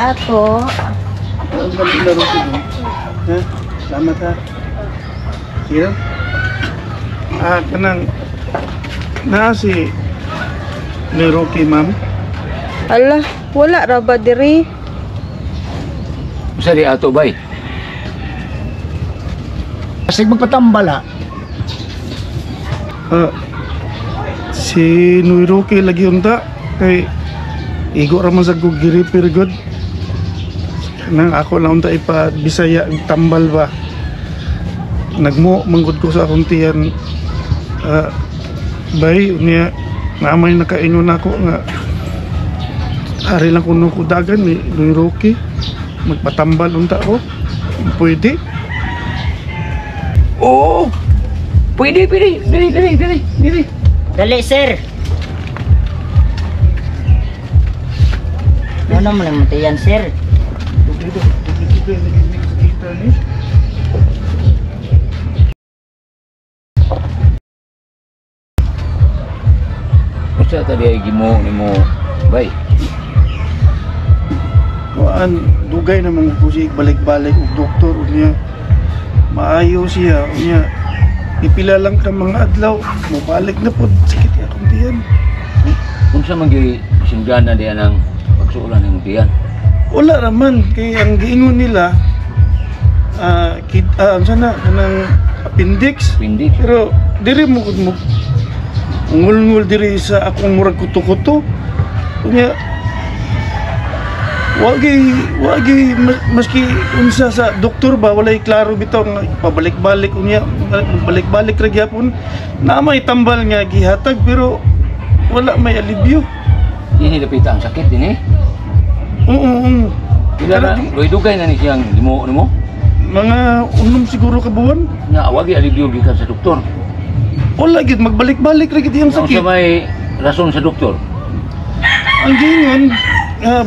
ato. Ang ganda rin ito. Ha? Salamat ha. Sige. Kanang na si ni Rocky, ma'am. Ala, wala ra ba diri? Sa di ato bay. Kasi magpatambala. Si Noy Rocky lagi unta kay igo ra man sa gugiri pero good. Nang ako lang unta ipa Bisaya tambal ba. Nagmo manggod ko sa akong tiyan. Bay unya namay nakaingon ako nga hari lang kuno ko dagan ni Noy Rocky magpatambal unta ko. Pwede? Oo. Pwede. Dili. Dali, sir. Ano naman ang matayan, sir? Usa tadi ay gimo nimo bay. Kuan dugay naman ko siya balik-balik og doktor unya maayo siya unya ipila lang ka mga adlaw mabalik na pod sakit akong tiyan. Unsa man gyud singgana diyan ang pagsuulan ng tiyan? Wala raman kay ang giingon nila sana kanang appendix Appendix. pero diri mo ngul-ngul diri sa akong murag kuto-kuto unya wagi maski unsa sa doktor ba walay klaro bitaw nga pabalik-balik unya balik-balik ra gyapon na may tambal nga gihatag pero wala may alibyo. Dili lapita ang sakit dinhi. Oo. Pila na dugay na ni siyang limo nimo? Mga siguro ka buwan. Nya wagi alibyo gikan sa doktor. Wala gid magbalik-balik ra gid yung sakit. Unsa may rason sa doktor? Ang gingon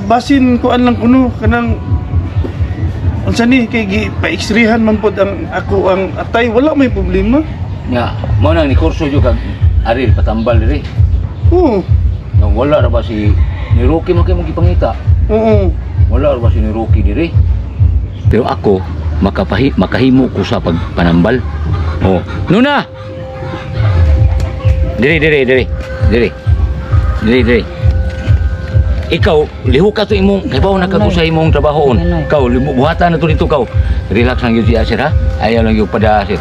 basin ko lang kuno kanang unsa ni kay pa-x-rayhan man pod ang ako ang atay wala may problema. Nya mao nang ni kurso jud kag ari patambal diri. Oo. Nang wala ra ba si ni Rocky man kay mo gipangita? Oo. Wala ra ba si ni Rocky diri? Pero ako makahimo ko sa pagpanambal. Oh, Nuna. Diri. Ikaw, liho ka to imong, kay bawo nakago sa imong trabahoon. Ikaw, buhatan na to dito kaw. Relax lang yun si Asir ha. Ayaw lang yung pada Asir.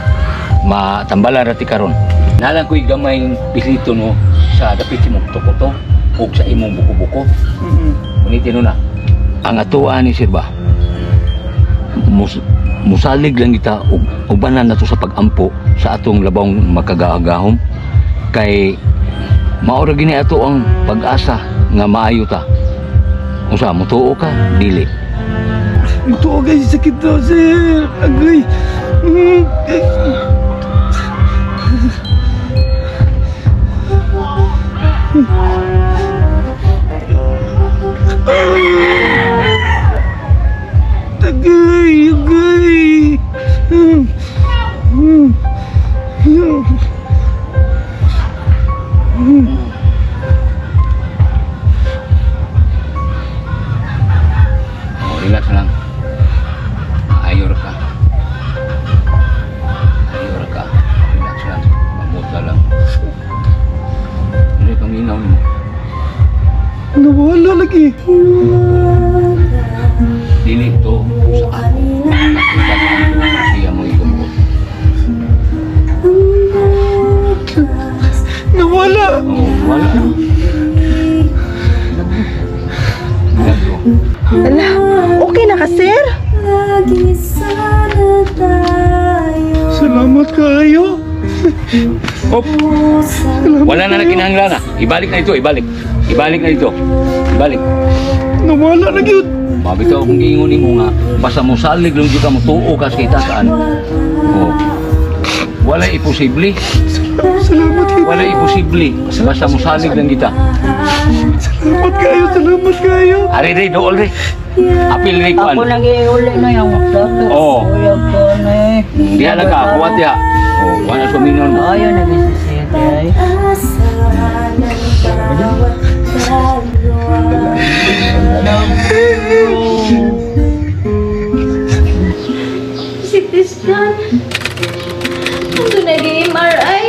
Matambalan rati karon. Nalang ko'y gamay pisito no sa dapit si mong kuto-kuto o sa imong buko-buko. Unitin na. Ang atuan ni Sir ba? Musalig lang kita ubanan na to sa pagampo sa atong labawng makagahagahom. Kay maura gini ato ang pag-asa nga maayo ta. Unsa mo tuo ka dili? Tuo kay sakit daw sir. Agay. Relax lang. Ayor ka. Relax lang. Mabuta lang. Ano yung paminaw mo? Nawala lagi. Dili ito sa ako. Nakita ko siya mo ikumot. Nawala. Oo, wala. Ala, okay na ka, sir? Salamat kayo. Op. Wala na kinahanglan na. Ibalik na ito, ibalik. Ibalik na ito. Ibalik. Nawala lagi. Mabitaw kung giingon nimo nga basta mo salig lang jud ka mo tuo ka sa kitaan. Oh. Wala imposible. Salamat kayo. Wala imposible. Basta mo salig lang kita. Salamat kayo. Ari re dool re. Apil re kuan. Ako nag-iuli na yung doktor. Oo. Uyag ko na eh. Diha lang ka, kuwat ya. Oh, wala suminon mo. Ayaw nag-isisiti ay. CT scan. Ito nag-MRI.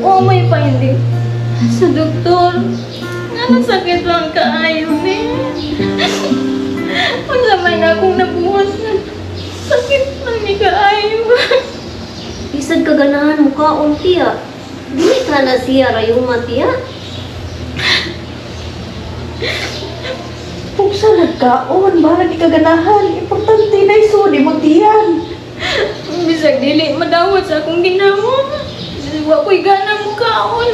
O may finding sa doktor. Ano sakit lang kaayo ni. Kung samay na akong nabuwas na sakit lang ni kaayo. Isad kaganahan mo kaon tiya. Dili ka na siya rayuma tiya. Pugsa nagkaon, bahala di kaganahan. Importante na isuli mo tiyan. Bisag dili madawat sa akong ginawa. Wa ko'y gana mo kaon.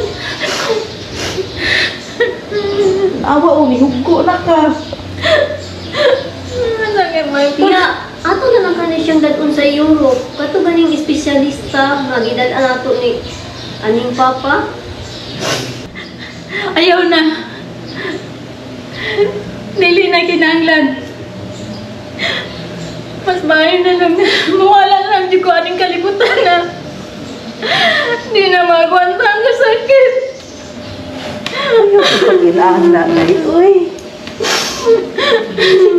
Awa o, nihugo na ka. Sakit may Tiya, ato na lang kani siyang dadun sa Europe. Kato ganing espesyalista nga gidal ato ni aning papa. Ayaw na. Dili na kinanglan. Mas bahay na lang. Mawala lang di ko aning kalibutan na. Di na magwanta ang kasakit. Ayaw ko pagilaan na na uy.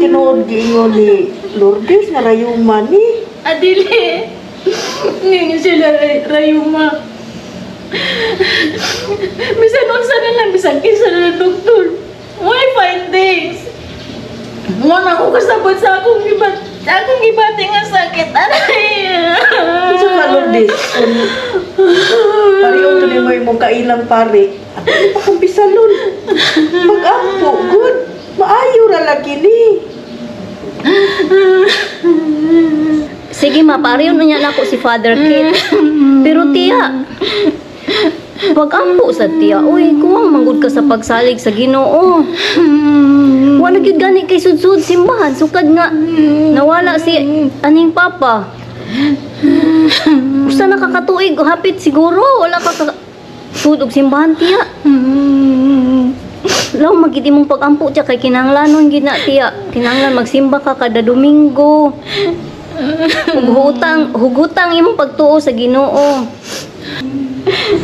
Tinood giingon ni Lourdes nga rayuma ni. Adili. Hindi sila rayuma. Bisan unsa na lang, bisan kisa na ng doktor. Why 5 days? Muna ako kasabot sa akong gibati nga sakit. Aray! Gusto ka Lourdes? Pareho to ni mo imong kailang pare. At ano pa kang bisalon? Mag-ampo, good. Maayo ra lagi ni. Sige ma, pareho na niya nako si Father Kit. Pero tiya, pag-ampo sa tiya, uy, kuwang manggod ka sa pagsalig sa Ginoo. Wala gyud gani kay sudsud simbahan, sukad nga nawala si aning papa. Usa na kakatuig o hapit siguro, wala ka sud og simbahan tiya. Law magid imong pag-ampo tiya kay kinahanglanon gid na tiya. Kinahanglan magsimba ka kada Domingo. Hugutang imong pagtuo sa Ginoo.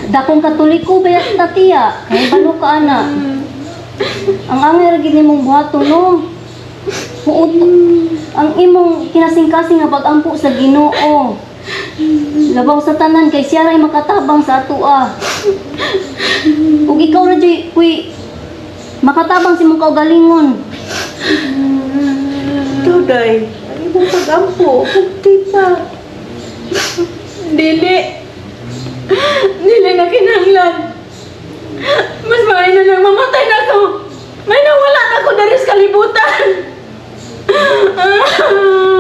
Dakong Katoliko ba ta tiya? Kay balo ka ana. Ang angay gid nimong buhaton no. Muot ang imong kinasing-kasing nga pag-ampo sa Ginoo. Labaw sa tanan kay siya ray makatabang sa atoa. Ug ikaw ra jay kuy makatabang si mong kaugalingon. Tuday, ang imong pag-ampo, bukti pa. Dili. Dili na kinahanglan. Mas maay na lang mamatay na ako. May nawala na ako dari sa kalibutan.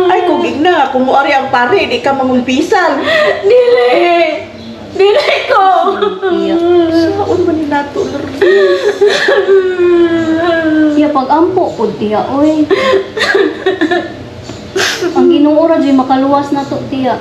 Ay, kung igna, kung muari ang pare, di ka mangumpisan. Dili. Dili ko. Saan man ni nato, Lourdes? Tiya pag-ampo pud tiya oy. Ang Ginoo ra jay makaluwas na to tiya.